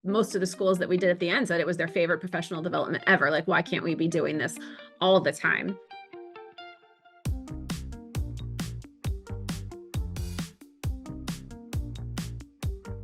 most of the schools that we did at the end said it was their favorite professional development ever. Like, why can't we be doing this all the time?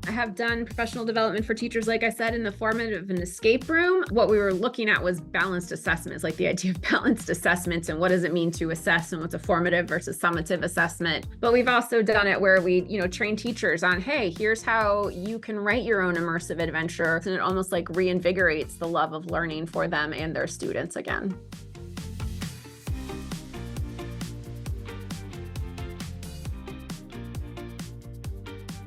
I have done professional development for teachers, like I said, in the format of an escape room. What we were looking at was balanced assessments, like the idea of balanced assessments and what does it mean to assess and what's a formative versus summative assessment. But we've also done it where we, train teachers on, hey, here's how you can write your own immersive adventure. And it almost like reinvigorates the love of learning for them and their students again.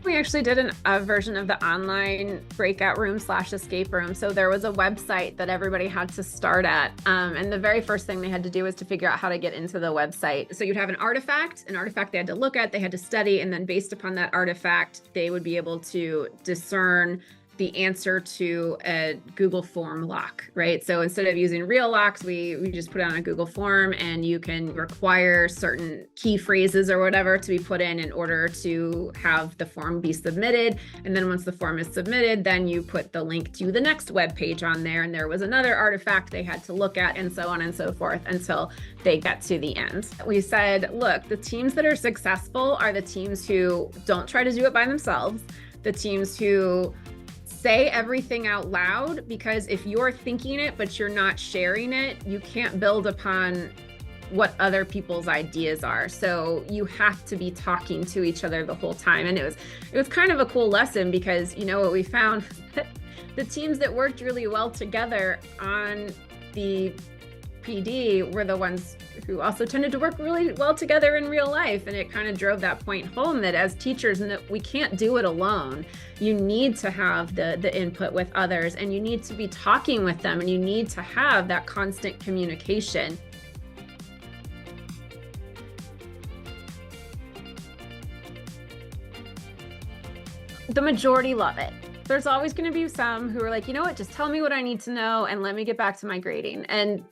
We actually did a version of the online breakout room / escape room. So there was a website that everybody had to start at. And the very first thing they had to do was to figure out how to get into the website. So you'd have an artifact they had to look at, they had to study, and then based upon that artifact, they would be able to discern the answer to a Google form lock, right? So instead of using real locks, we just put it on a Google form, and you can require certain key phrases or whatever to be put in order to have the form be submitted. And then once the form is submitted, then you put the link to the next web page on there. And there was another artifact they had to look at, and so on and so forth until they get to the end. We said, look, the teams that are successful are the teams who don't try to do it by themselves, the teams who say everything out loud, because if you're thinking it but you're not sharing it, you can't build upon what other people's ideas are. So you have to be talking to each other the whole time. And it was kind of a cool lesson, because what we found, the teams that worked really well together on the PD were the ones who also tended to work really well together in real life. And it kind of drove that point home that as teachers, and that we can't do it alone. You need to have the input with others, and you need to be talking with them, and you need to have that constant communication. The majority love it. There's always going to be some who are like, you know what, just tell me what I need to know and let me get back to my grading. And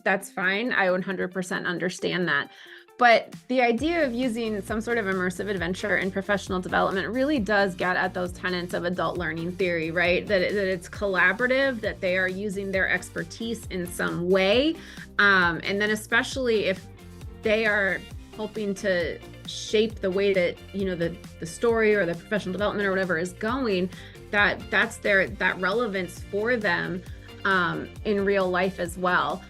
that's fine. I 100% understand that. But the idea of using some sort of immersive adventure in professional development really does get at those tenets of adult learning theory, right? That it's collaborative, that they are using their expertise in some way. And then especially if they are helping to shape the way that, the story or the professional development or whatever is going, that's that relevance for them in real life as well.